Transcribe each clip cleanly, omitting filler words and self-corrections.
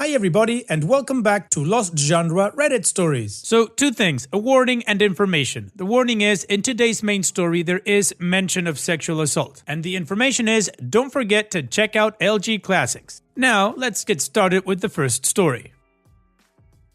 Hi everybody and welcome back to Lost Genre Reddit Stories. So two things, a warning and information. The warning is, in today's main story there is mention of sexual assault. And the information is, don't forget to check out LG Classics. Now let's get started with the first story.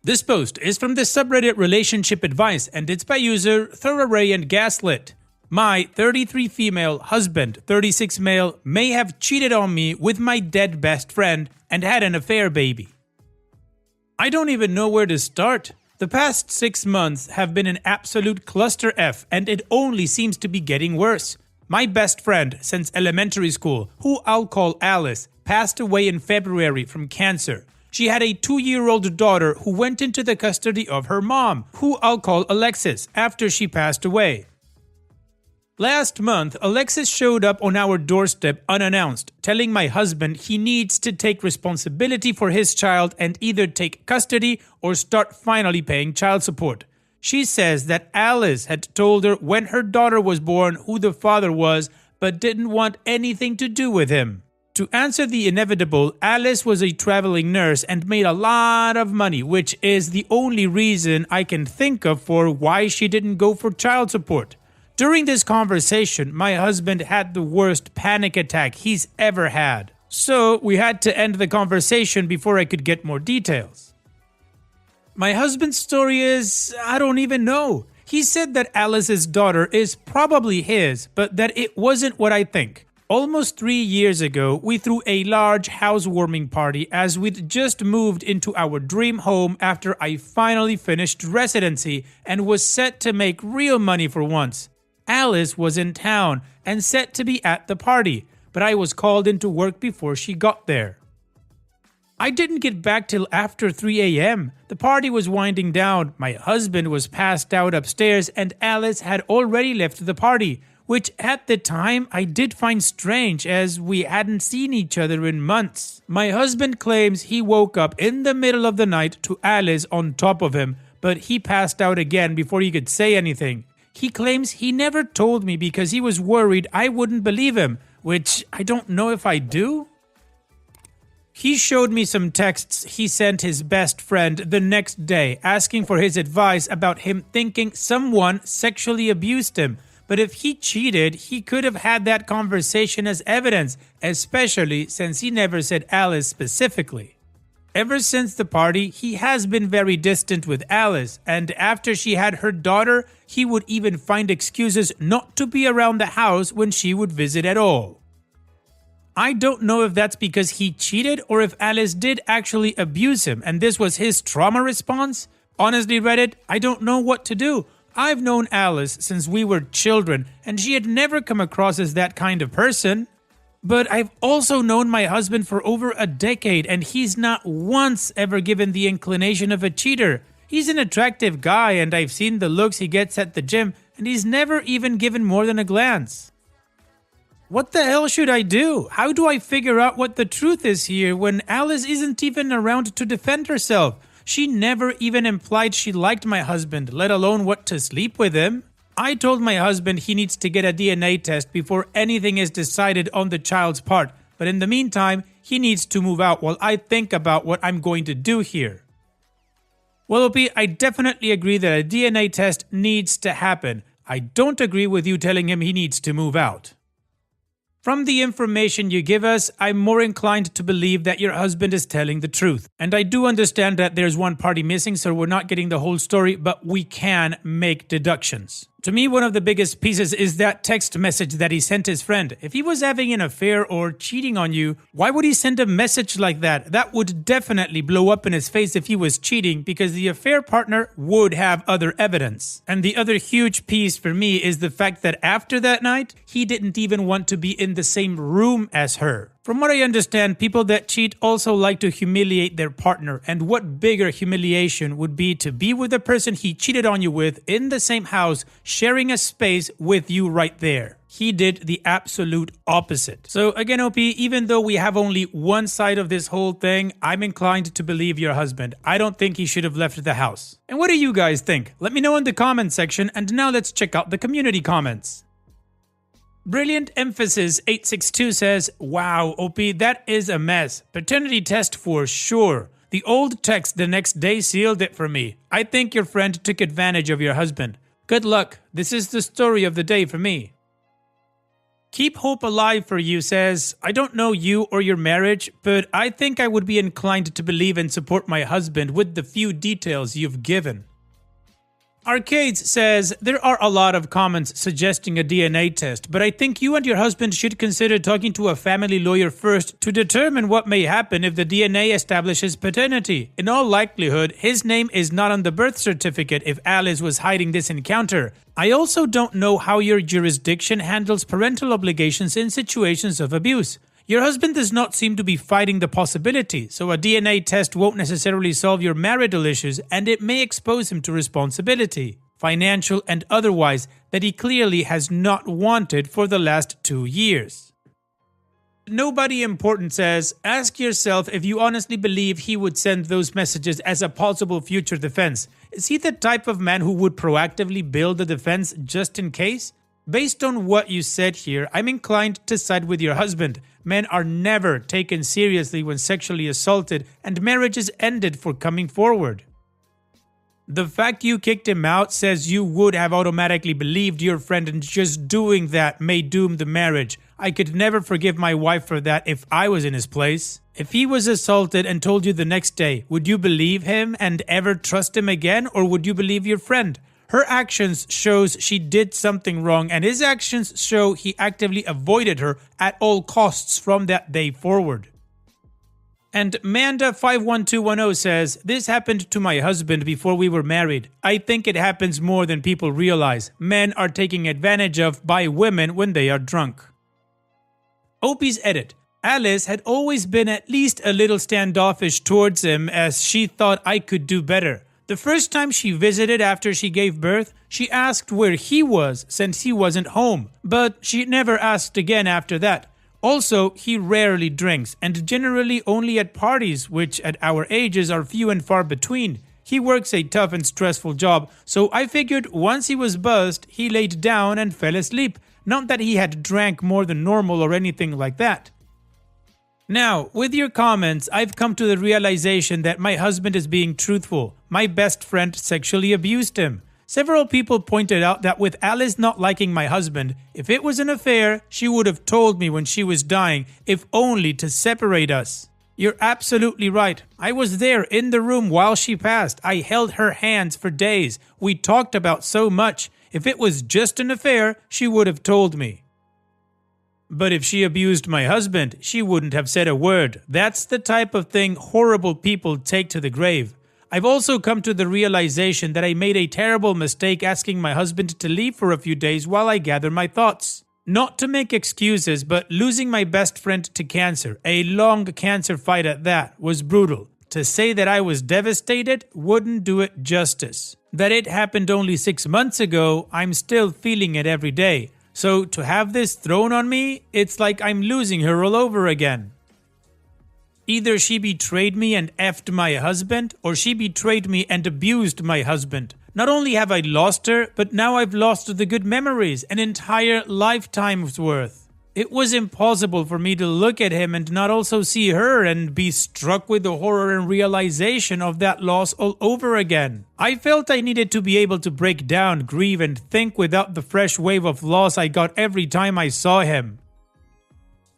This post is from the subreddit Relationship Advice and it's by user Thoroughray and Gaslit. My 33 female husband, 36 male, may have cheated on me with my dead best friend and had an affair baby. I don't even know where to start. The past 6 months have been an absolute cluster F and it only seems to be getting worse. My best friend since elementary school, who I'll call Alice, passed away in February from cancer. She had a 2-year-old daughter who went into the custody of her mom, who I'll call Alexis, after she passed away. Last month, Alexis showed up on our doorstep unannounced, telling my husband he needs to take responsibility for his child and either take custody or start finally paying child support. She says that Alice had told her when her daughter was born who the father was, but didn't want anything to do with him. To answer the inevitable, Alice was a traveling nurse and made a lot of money, which is the only reason I can think of for why she didn't go for child support. During this conversation, my husband had the worst panic attack he's ever had. So we had to end the conversation before I could get more details. My husband's story is, I don't even know. He said that Alice's daughter is probably his, but that it wasn't what I think. Almost 3 years ago, we threw a large housewarming party as we'd just moved into our dream home after I finally finished residency and was set to make real money for once. Alice was in town and set to be at the party, but I was called into work before she got there. I didn't get back till after 3 a.m. The party was winding down, my husband was passed out upstairs and Alice had already left the party, which at the time I did find strange as we hadn't seen each other in months. My husband claims he woke up in the middle of the night to Alice on top of him, but he passed out again before he could say anything. He claims he never told me because he was worried I wouldn't believe him, which I don't know if I do. He showed me some texts he sent his best friend the next day asking for his advice about him thinking someone sexually abused him. But if he cheated, he could have had that conversation as evidence, especially since he never said Alice specifically. Ever since the party, he has been very distant with Alice, and after she had her daughter, he would even find excuses not to be around the house when she would visit at all. I don't know if that's because he cheated or if Alice did actually abuse him and this was his trauma response. Honestly, Reddit, I don't know what to do. I've known Alice since we were children and she had never come across as that kind of person. But I've also known my husband for over a decade and he's not once ever given the inclination of a cheater. He's an attractive guy and I've seen the looks he gets at the gym and he's never even given more than a glance. What the hell should I do? How do I figure out what the truth is here when Alice isn't even around to defend herself? She never even implied she liked my husband, let alone what to sleep with him. I told my husband he needs to get a DNA test before anything is decided on the child's part, but in the meantime, he needs to move out while I think about what I'm going to do here. Well, OP, I definitely agree that a DNA test needs to happen. I don't agree with you telling him he needs to move out. From the information you give us, I'm more inclined to believe that your husband is telling the truth. And I do understand that there's one party missing, so we're not getting the whole story, but we can make deductions. To me, one of the biggest pieces is that text message that he sent his friend. If he was having an affair or cheating on you, why would he send a message like that? That would definitely blow up in his face if he was cheating because the affair partner would have other evidence. And the other huge piece for me is the fact that after that night, he didn't even want to be in the same room as her. From what I understand, people that cheat also like to humiliate their partner, and what bigger humiliation would be to be with the person he cheated on you with in the same house, sharing a space with you right there. He did the absolute opposite. So again, OP, even though we have only one side of this whole thing, I'm inclined to believe your husband. I don't think he should have left the house. And what do you guys think? Let me know in the comment section, and now let's check out the community comments. Brilliant Emphasis 862 says, wow, OP, that is a mess. Paternity test for sure. The old text the next day sealed it for me. I think your friend took advantage of your husband. Good luck. This is the story of the day for me. Keep Hope Alive for You says, I don't know you or your marriage, but I think I would be inclined to believe and support my husband with the few details you've given. Arcades says, there are a lot of comments suggesting a DNA test, but I think you and your husband should consider talking to a family lawyer first to determine what may happen if the DNA establishes paternity. In all likelihood, his name is not on the birth certificate if Alice was hiding this encounter. I also don't know how your jurisdiction handles parental obligations in situations of abuse. Your husband does not seem to be fighting the possibility, so a DNA test won't necessarily solve your marital issues, and it may expose him to responsibility, financial and otherwise, that he clearly has not wanted for the last 2 years. Nobody Important says, ask yourself if you honestly believe he would send those messages as a possible future defense. Is he the type of man who would proactively build a defense just in case? Based on what you said here, I'm inclined to side with your husband. Men are never taken seriously when sexually assaulted, and marriages ended for coming forward. The fact you kicked him out says you would have automatically believed your friend, and just doing that may doom the marriage. I could never forgive my wife for that if I was in his place. If he was assaulted and told you the next day, would you believe him and ever trust him again, or would you believe your friend? Her actions shows she did something wrong, and his actions show he actively avoided her at all costs from that day forward. And Manda51210 says, this happened to my husband before we were married. I think it happens more than people realize. Men are taken advantage of by women when they are drunk. Opie's edit. Alice had always been at least a little standoffish towards him, as she thought I could do better. The first time she visited after she gave birth, she asked where he was since he wasn't home, but she never asked again after that. Also, he rarely drinks, and generally only at parties, which at our ages are few and far between. He works a tough and stressful job, so I figured once he was buzzed, he laid down and fell asleep. Not that he had drank more than normal or anything like that. Now, with your comments, I've come to the realization that my husband is being truthful. My best friend sexually abused him. Several people pointed out that with Alice not liking my husband, if it was an affair, she would have told me when she was dying, if only to separate us. You're absolutely right. I was there in the room while she passed. I held her hands for days. We talked about so much. If it was just an affair, she would have told me. But if she abused my husband, she wouldn't have said a word. That's the type of thing horrible people take to the grave. I've also come to the realization that I made a terrible mistake asking my husband to leave for a few days while I gather my thoughts. Not to make excuses, but losing my best friend to cancer, a long cancer fight at that, was brutal. To say that I was devastated wouldn't do it justice. That it happened only 6 months ago, I'm still feeling it every day. So to have this thrown on me, it's like I'm losing her all over again. Either she betrayed me and effed my husband, or she betrayed me and abused my husband. Not only have I lost her, but now I've lost the good memories, an entire lifetime's worth. It was impossible for me to look at him and not also see her and be struck with the horror and realization of that loss all over again. I felt I needed to be able to break down, grieve, and think without the fresh wave of loss I got every time I saw him.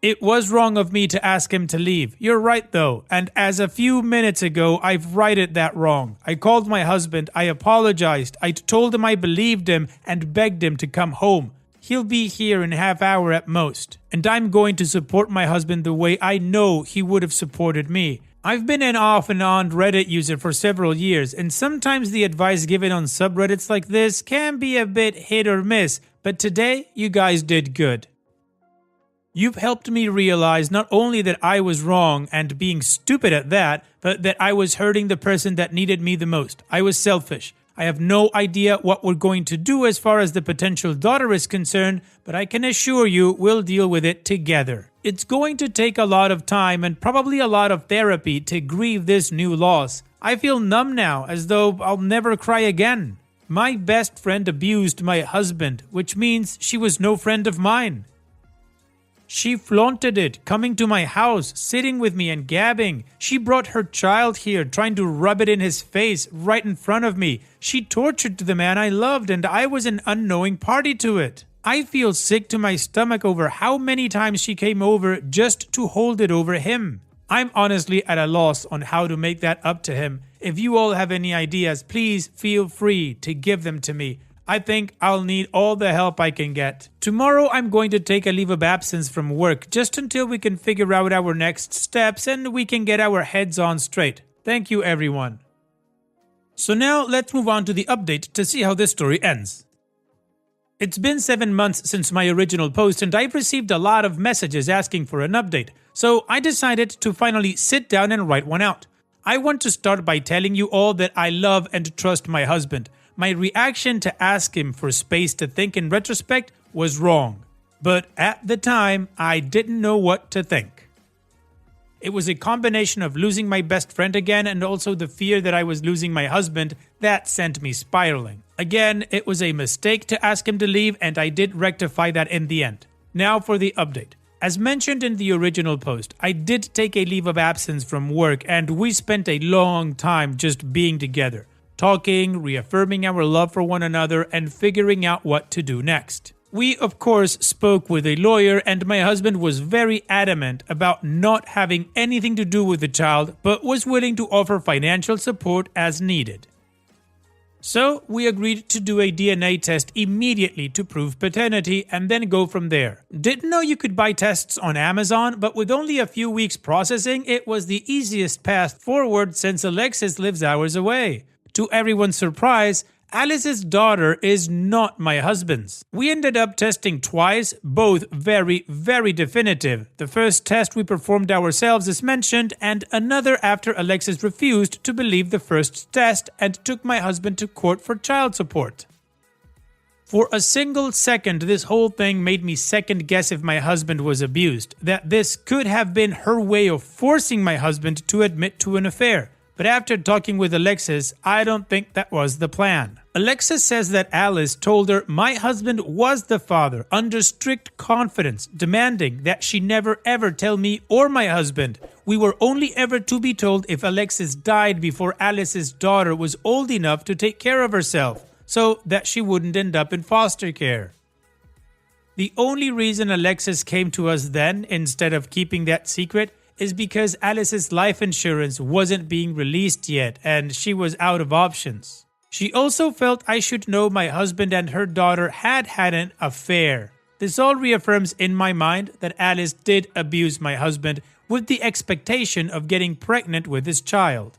It was wrong of me to ask him to leave. You're right though, and as a few minutes ago, I've righted that wrong. I called my husband, I apologized, I told him I believed him and begged him to come home. He'll be here in a half hour at most, and I'm going to support my husband the way I know he would have supported me. I've been an off and on Reddit user for several years, and sometimes the advice given on subreddits like this can be a bit hit or miss, but today you guys did good. You've helped me realize not only that I was wrong and being stupid at that, but that I was hurting the person that needed me the most. I was selfish. I have no idea what we're going to do as far as the potential daughter is concerned, but I can assure you we'll deal with it together. It's going to take a lot of time and probably a lot of therapy to grieve this new loss. I feel numb now, as though I'll never cry again. My best friend abused my husband, which means she was no friend of mine. She flaunted it, coming to my house, sitting with me and gabbing. She brought her child here, trying to rub it in his face right in front of me. She tortured the man I loved, and I was an unknowing party to it. I feel sick to my stomach over how many times she came over just to hold it over him. I'm honestly at a loss on how to make that up to him. If you all have any ideas, please feel free to give them to me. I think I'll need all the help I can get. Tomorrow I'm going to take a leave of absence from work just until we can figure out our next steps and we can get our heads on straight. Thank you, everyone. So now let's move on to the update to see how this story ends. It's been 7 months since my original post and I've received a lot of messages asking for an update. So I decided to finally sit down and write one out. I want to start by telling you all that I love and trust my husband. My reaction to ask him for space to think in retrospect was wrong. But at the time, I didn't know what to think. It was a combination of losing my best friend again and also the fear that I was losing my husband that sent me spiraling. Again, it was a mistake to ask him to leave and I did rectify that in the end. Now for the update. As mentioned in the original post, I did take a leave of absence from work and we spent a long time just being together. Talking, reaffirming our love for one another, and figuring out what to do next. We, of course, spoke with a lawyer, and my husband was very adamant about not having anything to do with the child, but was willing to offer financial support as needed. So, we agreed to do a DNA test immediately to prove paternity and then go from there. Didn't know you could buy tests on Amazon, but with only a few weeks processing, it was the easiest path forward since Alexis lives hours away. To everyone's surprise, Alice's daughter is not my husband's. We ended up testing twice, both very, very definitive. The first test we performed ourselves as mentioned, and another after Alexis refused to believe the first test and took my husband to court for child support. For a single second, this whole thing made me second guess if my husband was abused, that this could have been her way of forcing my husband to admit to an affair. But after talking with Alexis, I don't think that was the plan. Alexis says that Alice told her my husband was the father under strict confidence, demanding that she never ever tell me or my husband. We were only ever to be told if Alexis died before Alice's daughter was old enough to take care of herself, so that she wouldn't end up in foster care. The only reason Alexis came to us then, instead of keeping that secret, is because Alice's life insurance wasn't being released yet and she was out of options. She also felt I should know my husband and her daughter had an affair. This all reaffirms in my mind that Alice did abuse my husband with the expectation of getting pregnant with his child.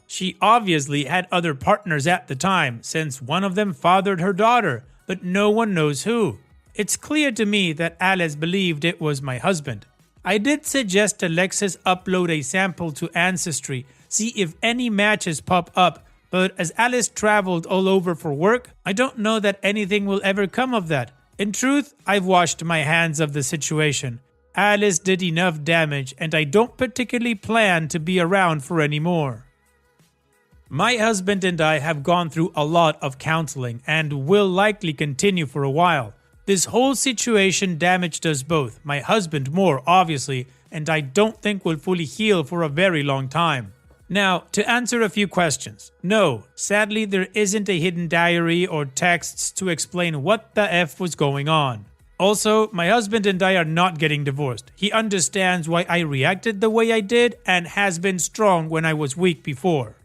She obviously had other partners at the time, since one of them fathered her daughter, but no one knows who. It's clear to me that Alice believed it was my husband. I did suggest Alexis upload a sample to Ancestry, see if any matches pop up, but as Alice traveled all over for work, I don't know that anything will ever come of that. In truth, I've washed my hands of the situation. Alice did enough damage and I don't particularly plan to be around for any more. My husband and I have gone through a lot of counseling and will likely continue for a while. This whole situation damaged us both, my husband more obviously, and I don't think we'll fully heal for a very long time. Now, to answer a few questions. No, sadly there isn't a hidden diary or texts to explain what the F was going on. Also, my husband and I are not getting divorced. He understands why I reacted the way I did and has been strong when I was weak before.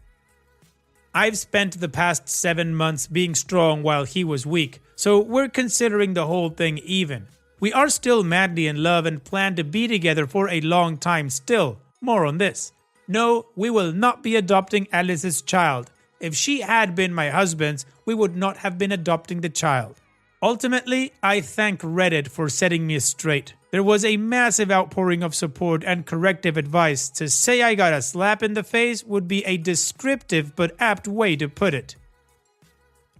I've spent the past 7 months being strong while he was weak, so we're considering the whole thing even. We are still madly in love and plan to be together for a long time still. More on this. No, we will not be adopting Alice's child. If she had been my husband's, we would not have been adopting the child. Ultimately, I thank Reddit for setting me straight. There was a massive outpouring of support and corrective advice. To say I got a slap in the face would be a descriptive but apt way to put it.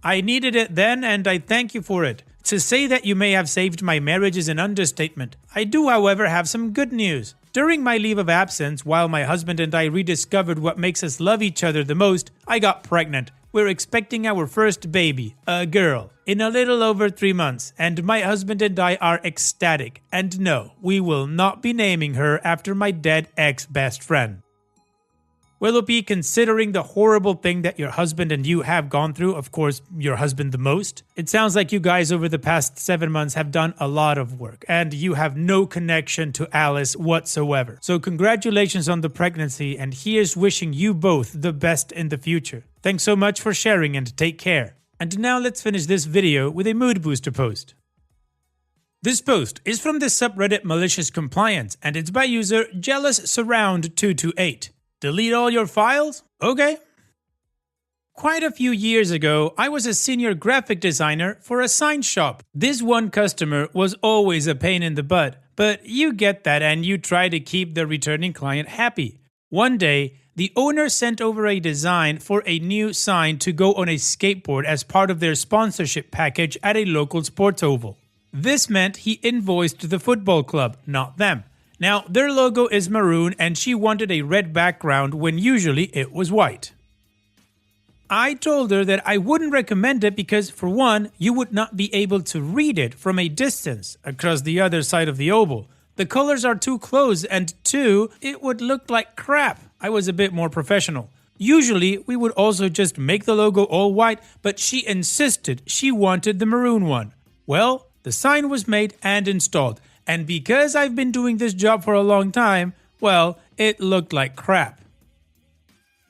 I needed it then and I thank you for it. To say that you may have saved my marriage is an understatement. I do, however, have some good news. During my leave of absence, while my husband and I rediscovered what makes us love each other the most, I got pregnant. we're expecting our first baby, a girl, in a little over 3 months, and my husband and I are ecstatic. And no, we will not be naming her after my dead ex-best friend. Will it be considering the horrible thing that your husband and you have gone through, of course, your husband the most? It sounds like you guys over the past 7 months have done a lot of work and you have no connection to Alice whatsoever. So congratulations on the pregnancy, and here's wishing you both the best in the future. Thanks so much for sharing and take care. And now let's finish this video with a mood booster post. This post is from the subreddit Malicious Compliance and it's by user JealousSurround228. Delete all your files? Okay. Quite a few years ago, I was a senior graphic designer for a sign shop. This one customer was always a pain in the butt, but you get that and you try to keep the returning client happy. One day, the owner sent over a design for a new sign to go on a skateboard as part of their sponsorship package at a local sports oval. This meant he invoiced the football club, not them. Now, their logo is maroon and she wanted a red background when usually it was white. I told her that I wouldn't recommend it because, for one, you would not be able to read it from a distance across the other side of the oval. The colors are too close, and two, it would look like crap. I was a bit more professional. Usually, we would also just make the logo all white, but she insisted she wanted the maroon one. Well, the sign was made and installed. And because I've been doing this job for a long time, well, it looked like crap.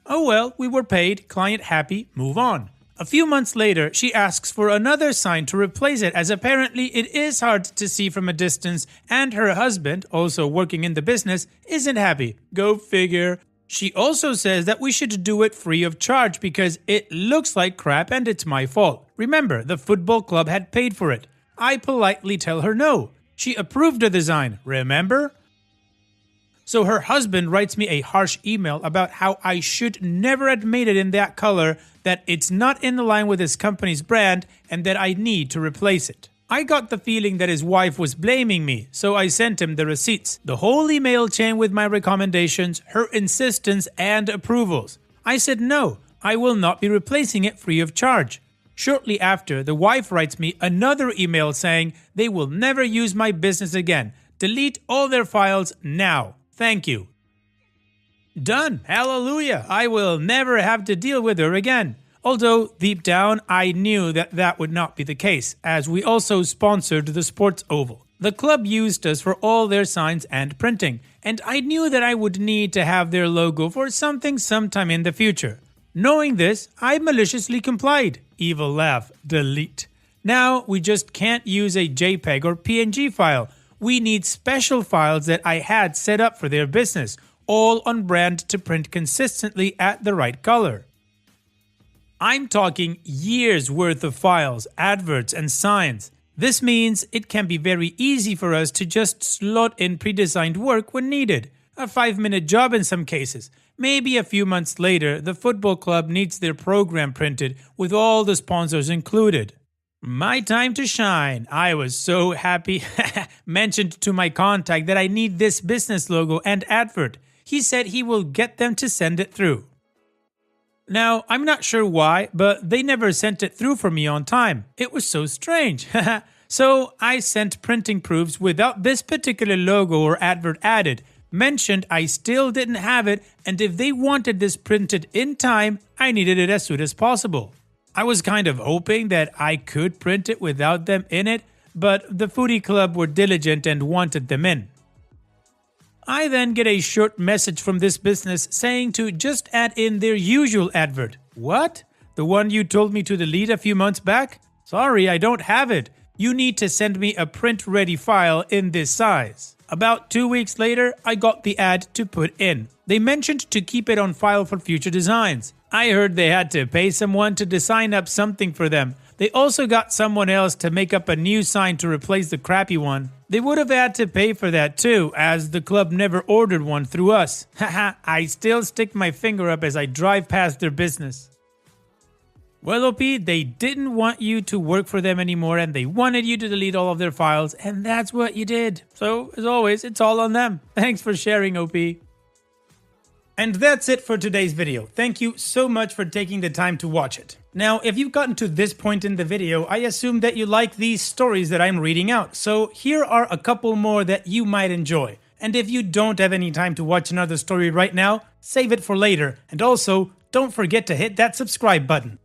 Oh well, we were paid, client happy, move on. A few months later, she asks for another sign to replace it, as apparently it is hard to see from a distance and her husband, also working in the business, isn't happy. Go figure. She also says that we should do it free of charge because it looks like crap and it's my fault. Remember, the football club had paid for it. I politely tell her no. She approved the design, remember? So her husband writes me a harsh email about how I should never have made it in that color, that it's not in line with his company's brand, and that I need to replace it. I got the feeling that his wife was blaming me, so I sent him the receipts, the whole email chain with my recommendations, her insistence, and approvals. I said no, I will not be replacing it free of charge. Shortly after, the wife writes me another email saying they will never use my business again. Delete all their files now. Thank you. Done. Hallelujah. I will never have to deal with her again. Although, deep down, I knew that that would not be the case, as we also sponsored the sports oval. The club used us for all their signs and printing, and I knew that I would need to have their logo for something sometime in the future. Knowing this, I maliciously complied. Evil laugh. Delete. Now, we just can't use a JPEG or PNG file. We need special files that I had set up for their business, all on brand to print consistently at the right color. I'm talking years worth of files, adverts, and signs. This means it can be very easy for us to just slot in pre-designed work when needed. A 5-minute job in some cases. Maybe a few months later, the football club needs their program printed with all the sponsors included. My time to shine. I was so happy. Mentioned to my contact that I need this business logo and advert. He said he will get them to send it through. Now, I'm not sure why, but they never sent it through for me on time. It was so strange. So I sent printing proofs without this particular logo or advert added. Mentioned I still didn't have it, and if they wanted this printed in time, I needed it as soon as possible. I was kind of hoping that I could print it without them in it, but the foodie club were diligent and wanted them in. I then get a short message from this business saying to just add in their usual advert. What? The one you told me to delete a few months back? Sorry, I don't have it. You need to send me a print-ready file in this size. About 2 weeks later, I got the ad to put in. They mentioned to keep it on file for future designs. I heard they had to pay someone to design up something for them. They also got someone else to make up a new sign to replace the crappy one. They would have had to pay for that too, as the club never ordered one through us. Haha, I still stick my finger up as I drive past their business. Well, OP, they didn't want you to work for them anymore and they wanted you to delete all of their files, and that's what you did. So, as always, it's all on them. Thanks for sharing, OP. And that's it for today's video. Thank you so much for taking the time to watch it. Now, if you've gotten to this point in the video, I assume that you like these stories that I'm reading out. So here are a couple more that you might enjoy. And if you don't have any time to watch another story right now, save it for later. And also, don't forget to hit that subscribe button.